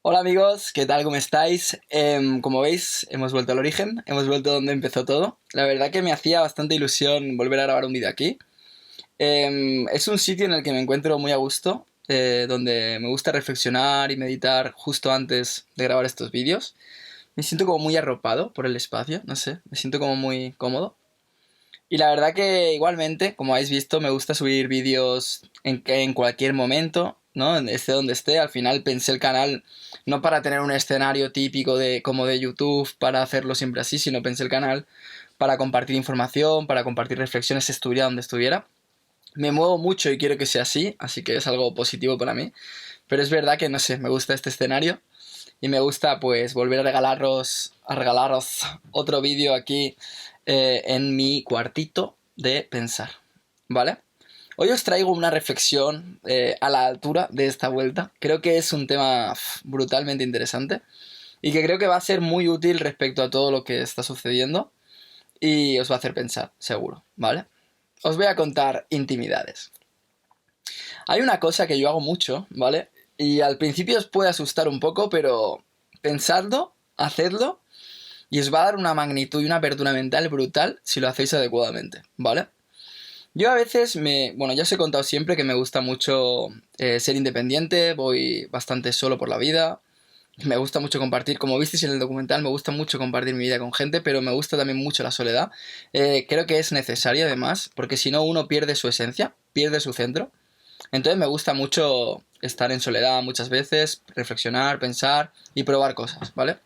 Hola amigos, ¿qué tal? ¿Cómo estáis? Como veis, hemos vuelto al origen, hemos vuelto donde empezó todo. La verdad que me hacía bastante ilusión volver a grabar un vídeo aquí. Es un sitio en el que me encuentro muy a gusto, donde me gusta reflexionar y meditar justo antes de grabar estos vídeos. Me siento como muy arropado por el espacio, no sé, me siento como muy cómodo. Y la verdad que igualmente, como habéis visto, me gusta subir vídeos en cualquier momento, ¿no? Esté donde esté. Al final pensé el canal no para tener un escenario típico de como de YouTube, para hacerlo siempre así, sino pensé el canal para compartir información, para compartir reflexiones, estuviera donde estuviera. Me muevo mucho y quiero que sea así que es algo positivo para mí. Pero es verdad que, no sé, me gusta este escenario y me gusta pues volver a regalaros otro vídeo aquí en mi cuartito de pensar, ¿vale? Hoy os traigo una reflexión a la altura de esta vuelta. Creo que es un tema brutalmente interesante y que creo que va a ser muy útil respecto a todo lo que está sucediendo y os va a hacer pensar, seguro, ¿vale? Os voy a contar intimidades. Hay una cosa que yo hago mucho, ¿vale? Y al principio os puede asustar un poco, pero pensadlo, hacedlo y os va a dar una magnitud y una apertura mental brutal si lo hacéis adecuadamente, ¿vale? Yo a veces bueno, ya os he contado siempre que me gusta mucho ser independiente, voy bastante solo por la vida, me gusta mucho compartir, como visteis en el documental, me gusta mucho compartir mi vida con gente, pero me gusta también mucho la soledad. Creo que es necesaria además, porque si no uno pierde su esencia, pierde su centro. Entonces me gusta mucho estar en soledad muchas veces, reflexionar, pensar y probar cosas, ¿vale?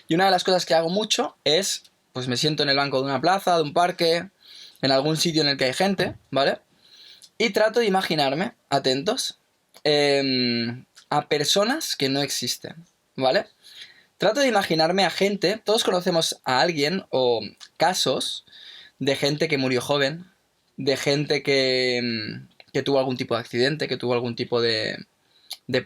Y una de las cosas que hago mucho es, pues me siento en el banco de una plaza, de un parque, en algún sitio en el que hay gente, ¿vale? Y trato de imaginarme, atentos, a personas que no existen, ¿vale? Trato de imaginarme a gente, todos conocemos a alguien o casos de gente que murió joven, de gente que tuvo algún tipo de accidente, que tuvo algún tipo de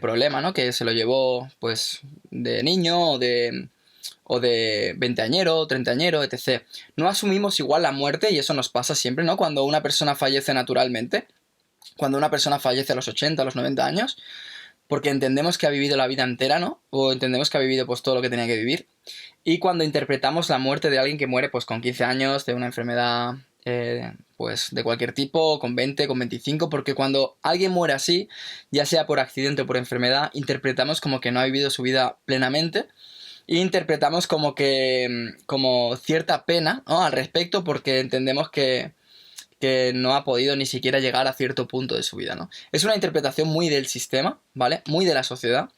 problema, ¿no? Que se lo llevó, pues, de niño o de veinteañero, treintañero, etc. No asumimos igual la muerte y eso nos pasa siempre, ¿no? Cuando una persona fallece naturalmente, cuando una persona fallece a los 80, a los 90 años, porque entendemos que ha vivido la vida entera, ¿no? O entendemos que ha vivido pues todo lo que tenía que vivir. Y cuando interpretamos la muerte de alguien que muere pues con 15 años de una enfermedad pues de cualquier tipo, con 20, con 25, porque cuando alguien muere así, ya sea por accidente o por enfermedad, interpretamos como que no ha vivido su vida plenamente e interpretamos como que como cierta pena, ¿no? Al respecto porque entendemos que no ha podido ni siquiera llegar a cierto punto de su vida, ¿no? Es una interpretación muy del sistema, ¿vale? Muy de la sociedad.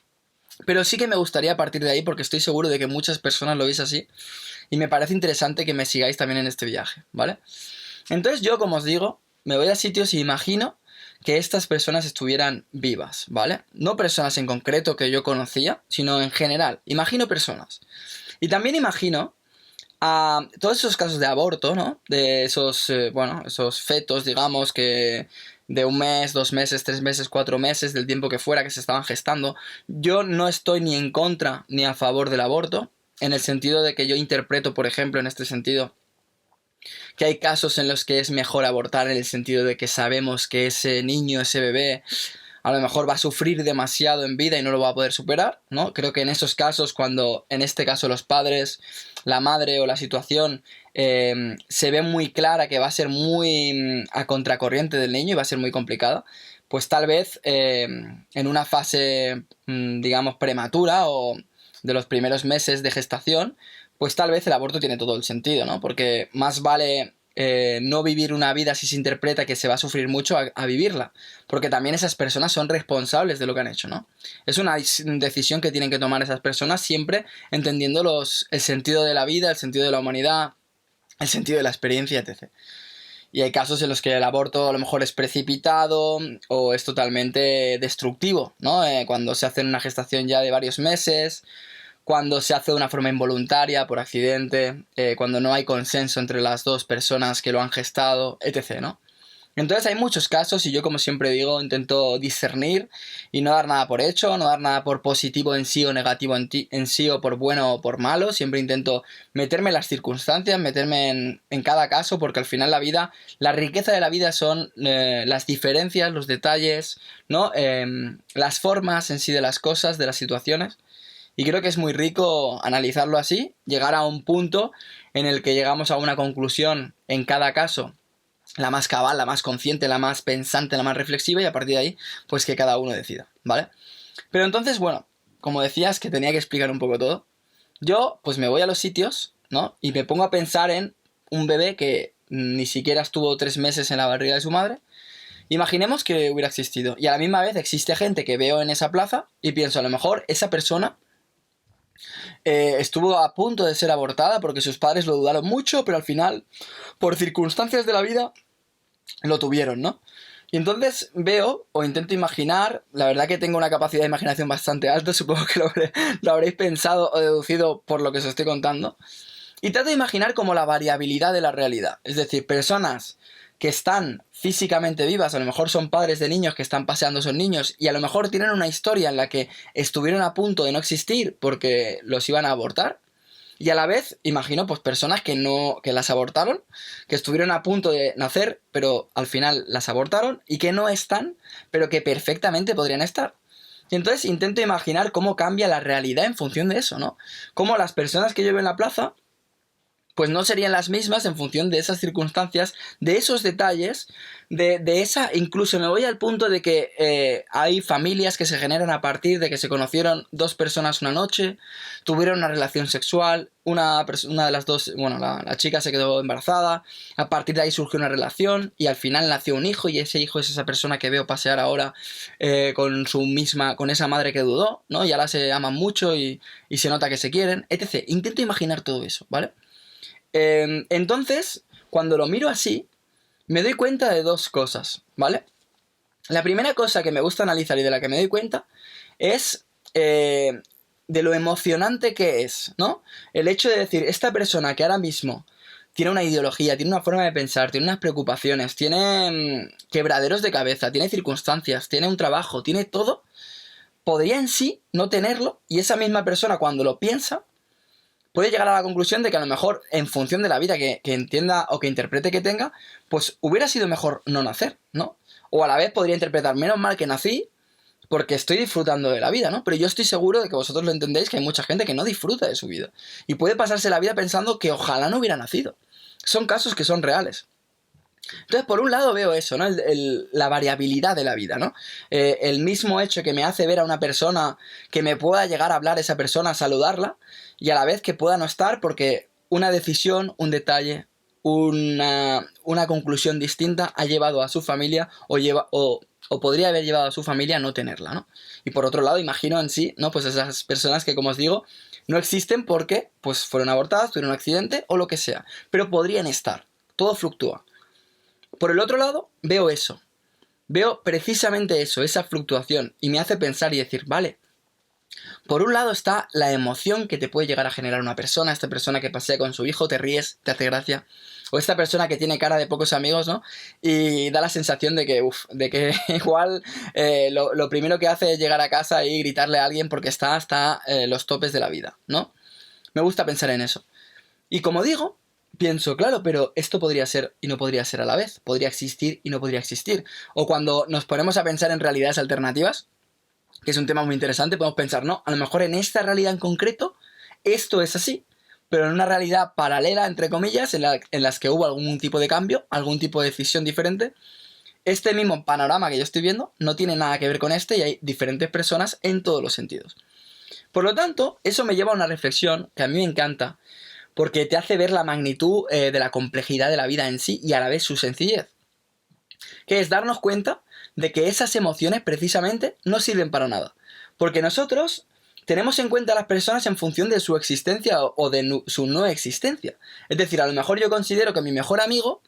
Pero sí que me gustaría partir de ahí porque estoy seguro de que muchas personas lo veis así y me parece interesante que me sigáis también en este viaje, ¿vale? Entonces yo, como os digo, me voy a sitios y imagino que estas personas estuvieran vivas, ¿vale? No personas en concreto que yo conocía, sino en general. Imagino personas. Y también imagino a todos esos casos de aborto, ¿no? De esos, bueno, esos fetos, digamos, que de un mes, 2 meses, 3 meses, 4 meses, del tiempo que fuera que se estaban gestando. Yo no estoy ni en contra ni a favor del aborto, en el sentido de que yo interpreto, por ejemplo, en este sentido, que hay casos en los que es mejor abortar en el sentido de que sabemos que ese niño, ese bebé, a lo mejor va a sufrir demasiado en vida y no lo va a poder superar, ¿no? Creo que en esos casos, cuando en este caso los padres, la madre o la situación se ve muy clara que va a ser muy a contracorriente del niño y va a ser muy complicada, pues tal vez en una fase, digamos, prematura o de los primeros meses de gestación, pues tal vez el aborto tiene todo el sentido, ¿no? Porque más vale no vivir una vida si se interpreta que se va a sufrir mucho a vivirla, porque también esas personas son responsables de lo que han hecho, ¿no? Es una decisión que tienen que tomar esas personas siempre entendiendo el sentido de la vida, el sentido de la humanidad, el sentido de la experiencia, etc. Y hay casos en los que el aborto a lo mejor es precipitado o es totalmente destructivo, ¿no? Cuando se hace en una gestación ya de varios meses, cuando se hace de una forma involuntaria, por accidente, cuando no hay consenso entre las dos personas que lo han gestado, etc., ¿no? Entonces hay muchos casos y yo, como siempre digo, intento discernir y no dar nada por hecho, no dar nada por positivo en sí o negativo en sí o por bueno o por malo. Siempre intento meterme en las circunstancias, meterme en cada caso, porque al final la vida, la riqueza de la vida son las diferencias, los detalles, ¿no? Las formas en sí de las cosas, de las situaciones. Y creo que es muy rico analizarlo así, llegar a un punto en el que llegamos a una conclusión en cada caso, la más cabal, la más consciente, la más pensante, la más reflexiva, y a partir de ahí, pues que cada uno decida, ¿vale? Pero entonces, bueno, como decías que tenía que explicar un poco todo, yo pues me voy a los sitios, ¿no? Y me pongo a pensar en un bebé que ni siquiera estuvo 3 meses en la barriga de su madre. Imaginemos que hubiera existido, y a la misma vez existe gente que veo en esa plaza y pienso, a lo mejor esa persona estuvo a punto de ser abortada porque sus padres lo dudaron mucho, pero al final, por circunstancias de la vida, lo tuvieron, ¿no? Y entonces veo o intento imaginar, la verdad que tengo una capacidad de imaginación bastante alta, supongo que lo habréis pensado o deducido por lo que os estoy contando, y trato de imaginar como la variabilidad de la realidad, es decir, personas que están físicamente vivas, a lo mejor son padres de niños que están paseando a esos niños y a lo mejor tienen una historia en la que estuvieron a punto de no existir porque los iban a abortar. Y a la vez, imagino, pues personas que no, que las abortaron, que estuvieron a punto de nacer, pero al final las abortaron, y que no están, pero que perfectamente podrían estar. Y entonces intento imaginar cómo cambia la realidad en función de eso, ¿no? Cómo las personas que yo veo en la plaza pues no serían las mismas en función de esas circunstancias, de esos detalles, de esa, incluso me voy al punto de que hay familias que se generan a partir de que se conocieron dos personas una noche, tuvieron una relación sexual, una de las dos, bueno, la chica se quedó embarazada, a partir de ahí surgió una relación y al final nació un hijo y ese hijo es esa persona que veo pasear ahora con esa madre que dudó, ¿no? Y ahora se aman mucho y se nota que se quieren, etc. Intento imaginar todo eso, ¿vale? Entonces, cuando lo miro así, me doy cuenta de dos cosas, ¿vale? La primera cosa que me gusta analizar y de la que me doy cuenta es de lo emocionante que es, ¿no? El hecho de decir, esta persona que ahora mismo tiene una ideología, tiene una forma de pensar, tiene unas preocupaciones, tiene quebraderos de cabeza, tiene circunstancias, tiene un trabajo, tiene todo, podría en sí no tenerlo y esa misma persona cuando lo piensa puede llegar a la conclusión de que a lo mejor, en función de la vida que entienda o que interprete que tenga, pues hubiera sido mejor no nacer, ¿no? O a la vez podría interpretar, menos mal que nací, porque estoy disfrutando de la vida, ¿no? Pero yo estoy seguro de que vosotros lo entendéis, que hay mucha gente que no disfruta de su vida. Y puede pasarse la vida pensando que ojalá no hubiera nacido. Son casos que son reales. Entonces, por un lado veo eso, ¿no? La variabilidad de la vida, ¿no? El mismo hecho que me hace ver a una persona, que me pueda llegar a hablar esa persona, saludarla, y a la vez que pueda no estar porque una decisión, un detalle, una conclusión distinta ha llevado a su familia o podría haber llevado a su familia a no tenerla, ¿no? Y por otro lado, imagino en sí, ¿no? Pues esas personas que, como os digo, no existen porque pues fueron abortadas, tuvieron un accidente o lo que sea, pero podrían estar. Todo fluctúa. Por el otro lado, veo eso. Veo precisamente eso, esa fluctuación, y me hace pensar y decir, vale, por un lado está la emoción que te puede llegar a generar una persona, esta persona que pasea con su hijo, te ríes, te hace gracia, o esta persona que tiene cara de pocos amigos, ¿no? Y da la sensación de que, de que igual lo primero que hace es llegar a casa y gritarle a alguien porque está hasta los topes de la vida, ¿no? Me gusta pensar en eso. Y como digo, pienso, claro, pero esto podría ser y no podría ser a la vez. Podría existir y no podría existir. O cuando nos ponemos a pensar en realidades alternativas, que es un tema muy interesante, podemos pensar, no, a lo mejor en esta realidad en concreto, esto es así. Pero en una realidad paralela, entre comillas, en las que hubo algún tipo de cambio, algún tipo de decisión diferente, este mismo panorama que yo estoy viendo no tiene nada que ver con este y hay diferentes personas en todos los sentidos. Por lo tanto, eso me lleva a una reflexión que a mí me encanta, porque te hace ver la magnitud de la complejidad de la vida en sí y a la vez su sencillez, que es darnos cuenta de que esas emociones precisamente no sirven para nada, porque nosotros tenemos en cuenta a las personas en función de su existencia o de su no existencia. Es decir, a lo mejor yo considero que mi mejor amigo,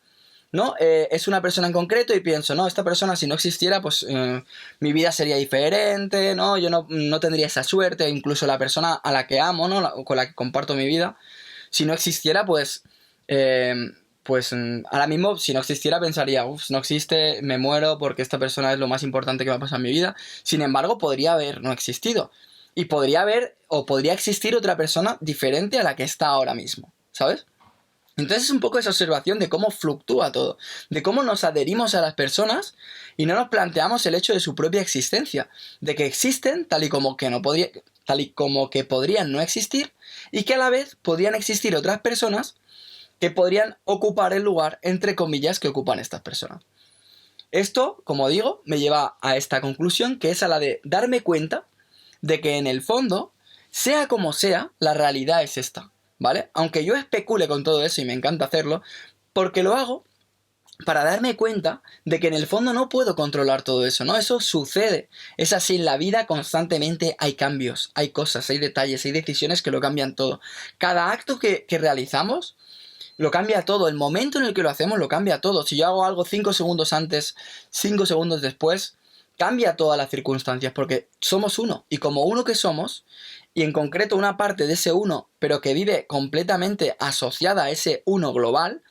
¿no? Es una persona en concreto y pienso, no, esta persona si no existiera, pues mi vida sería diferente, ¿no? Yo no tendría esa suerte, incluso la persona a la que amo, ¿no? Con la que comparto mi vida, si no existiera, pues pues ahora mismo, si no existiera, pensaría, uff, no existe, me muero porque esta persona es lo más importante que me ha pasado en mi vida. Sin embargo, podría haber no existido. Y podría haber o podría existir otra persona diferente a la que está ahora mismo, ¿sabes? Entonces es un poco esa observación de cómo fluctúa todo, de cómo nos adherimos a las personas y no nos planteamos el hecho de su propia existencia, de que existen tal y como que no podría, tal y como que podrían no existir y que a la vez podrían existir otras personas que podrían ocupar el lugar, entre comillas, que ocupan estas personas. Esto, como digo, me lleva a esta conclusión, que es a la de darme cuenta de que en el fondo, sea como sea, la realidad es esta, ¿vale? Aunque yo especule con todo eso y me encanta hacerlo, porque lo hago para darme cuenta de que en el fondo no puedo controlar todo eso, ¿no? Eso sucede. Es así, en la vida constantemente hay cambios, hay cosas, hay detalles, hay decisiones que lo cambian todo. Cada acto que realizamos lo cambia todo. El momento en el que lo hacemos lo cambia todo. Si yo hago algo 5 segundos antes, 5 segundos después, cambia todas las circunstancias porque somos uno. Y como uno que somos, y en concreto una parte de ese uno, pero que vive completamente asociada a ese uno global,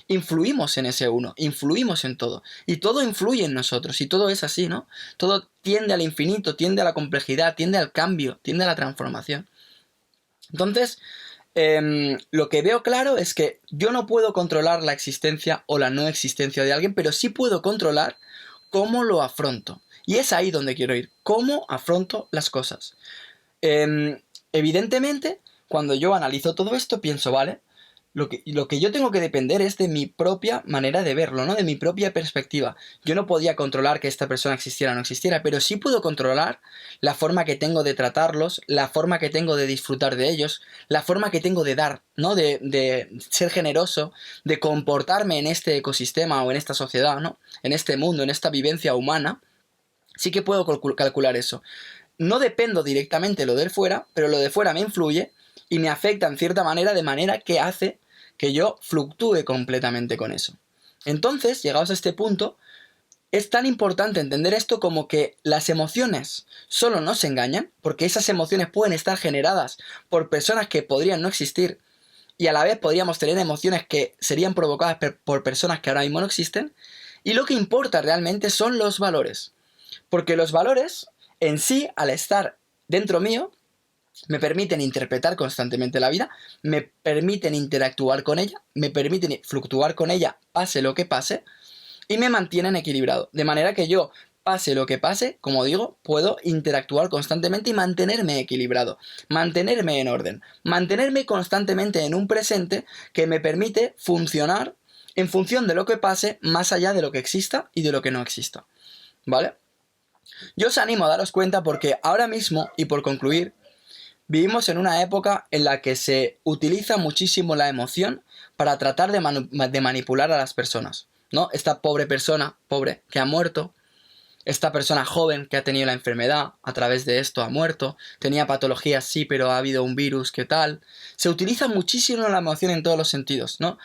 influimos en ese uno, influimos en todo. Y todo influye en nosotros. Y todo es así, ¿no? Todo tiende al infinito, tiende a la complejidad, tiende al cambio, tiende a la transformación. Entonces, lo que veo claro es que yo no puedo controlar la existencia o la no existencia de alguien, pero sí puedo controlar cómo lo afronto. Y es ahí donde quiero ir, cómo afronto las cosas. Evidentemente, cuando yo analizo todo esto, pienso, vale, lo que yo tengo que depender es de mi propia manera de verlo, ¿no? De mi propia perspectiva. Yo no podía controlar que esta persona existiera o no existiera, pero sí puedo controlar la forma que tengo de tratarlos, la forma que tengo de disfrutar de ellos, la forma que tengo de dar, ¿no? De ser generoso, de comportarme en este ecosistema o en esta sociedad, ¿no? En este mundo, en esta vivencia humana. Sí que puedo calcular eso. No dependo directamente de lo de fuera, pero lo de fuera me influye y me afecta en cierta manera, de manera que hace que yo fluctúe completamente con eso. Entonces, llegados a este punto, es tan importante entender esto como que las emociones solo nos engañan, porque esas emociones pueden estar generadas por personas que podrían no existir y a la vez podríamos tener emociones que serían provocadas por personas que ahora mismo no existen, y lo que importa realmente son los valores. Porque los valores en sí, al estar dentro mío, me permiten interpretar constantemente la vida, me permiten interactuar con ella, me permiten fluctuar con ella, pase lo que pase, y me mantienen equilibrado. De manera que yo, pase lo que pase, como digo, puedo interactuar constantemente y mantenerme equilibrado, mantenerme en orden, mantenerme constantemente en un presente que me permite funcionar en función de lo que pase, más allá de lo que exista y de lo que no exista. ¿Vale? Yo os animo a daros cuenta porque ahora mismo, y por concluir, vivimos en una época en la que se utiliza muchísimo la emoción para tratar de manipular a las personas, ¿no? Esta pobre persona, pobre, que ha muerto, esta persona joven que ha tenido la enfermedad, a través de esto ha muerto, tenía patologías sí, pero ha habido un virus, ¿qué tal? Se utiliza muchísimo la emoción en todos los sentidos, ¿no?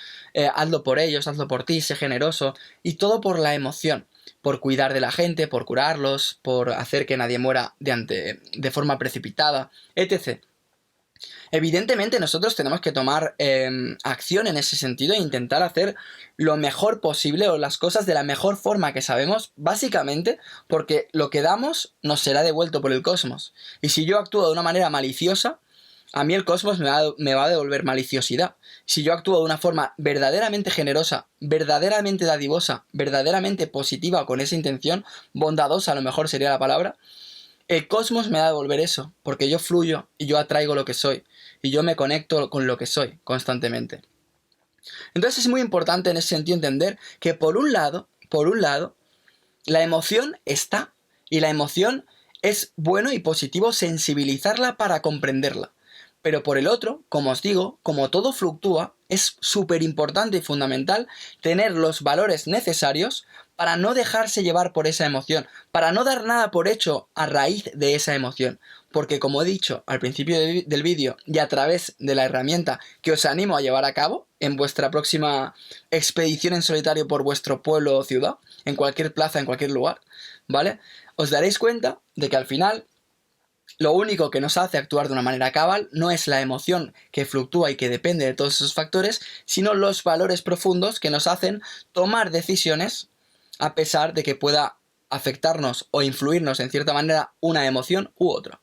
Hazlo por ellos, hazlo por ti, sé generoso, y todo por la emoción. Por cuidar de la gente, por curarlos, por hacer que nadie muera de forma precipitada, etc. Evidentemente nosotros tenemos que tomar acción en ese sentido e intentar hacer lo mejor posible o las cosas de la mejor forma que sabemos, básicamente porque lo que damos nos será devuelto por el cosmos. Y si yo actúo de una manera maliciosa, a mí el cosmos me va a devolver maliciosidad. Si yo actúo de una forma verdaderamente generosa, verdaderamente dadivosa, verdaderamente positiva con esa intención, bondadosa a lo mejor sería la palabra, el cosmos me va a devolver eso, porque yo fluyo y yo atraigo lo que soy, y yo me conecto con lo que soy constantemente. Entonces es muy importante en ese sentido entender que por un lado, la emoción está, y la emoción es bueno y positivo sensibilizarla para comprenderla. Pero por el otro, como os digo, como todo fluctúa, es súper importante y fundamental tener los valores necesarios para no dejarse llevar por esa emoción, para no dar nada por hecho a raíz de esa emoción. Porque como he dicho al principio del vídeo y a través de la herramienta que os animo a llevar a cabo en vuestra próxima expedición en solitario por vuestro pueblo o ciudad, en cualquier plaza, en cualquier lugar, ¿vale? Os daréis cuenta de que al final Lo único que nos hace actuar de una manera cabal no es la emoción que fluctúa y que depende de todos esos factores, sino los valores profundos que nos hacen tomar decisiones a pesar de que pueda afectarnos o influirnos en cierta manera una emoción u otra.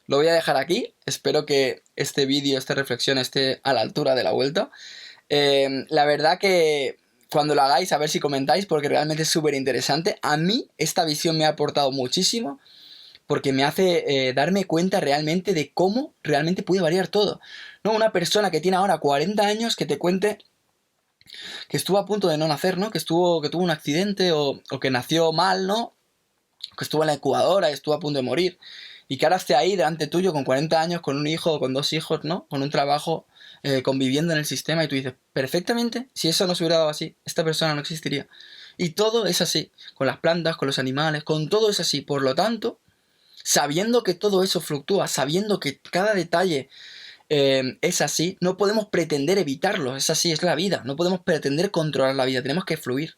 Lo voy a dejar aquí, espero que este vídeo, esta reflexión esté a la altura de la vuelta. La verdad que cuando lo hagáis, a ver si comentáis, porque realmente es súper interesante. A mí esta visión me ha aportado muchísimo, porque me hace darme cuenta realmente de cómo realmente puede variar todo. ¿No? Una persona que tiene ahora 40 años que te cuente que estuvo a punto de no nacer, ¿no? Que tuvo un accidente o que nació mal, ¿no? Que estuvo en la incubadora y estuvo a punto de morir. Y que ahora esté ahí delante tuyo con 40 años, con un hijo o con 2 hijos, ¿no? Con un trabajo, conviviendo en el sistema y tú dices, perfectamente, si eso no se hubiera dado así, esta persona no existiría. Y todo es así, con las plantas, con los animales, con todo es así. Por lo tanto, sabiendo que todo eso fluctúa, sabiendo que cada detalle es así, no podemos pretender evitarlo, es así, es la vida, no podemos pretender controlar la vida, tenemos que fluir.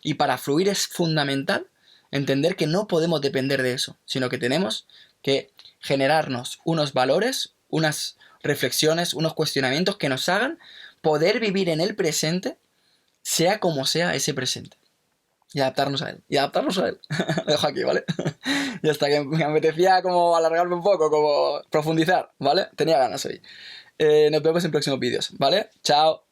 Y para fluir es fundamental entender que no podemos depender de eso, sino que tenemos que generarnos unos valores, unas reflexiones, unos cuestionamientos que nos hagan poder vivir en el presente, sea como sea ese presente. Y adaptarnos a él. Y adaptarnos a él. Lo dejo aquí, ¿vale? Y hasta que me apetecía como alargarme un poco, como profundizar, ¿vale? Tenía ganas hoy. Nos vemos en próximos vídeos, ¿vale? Chao.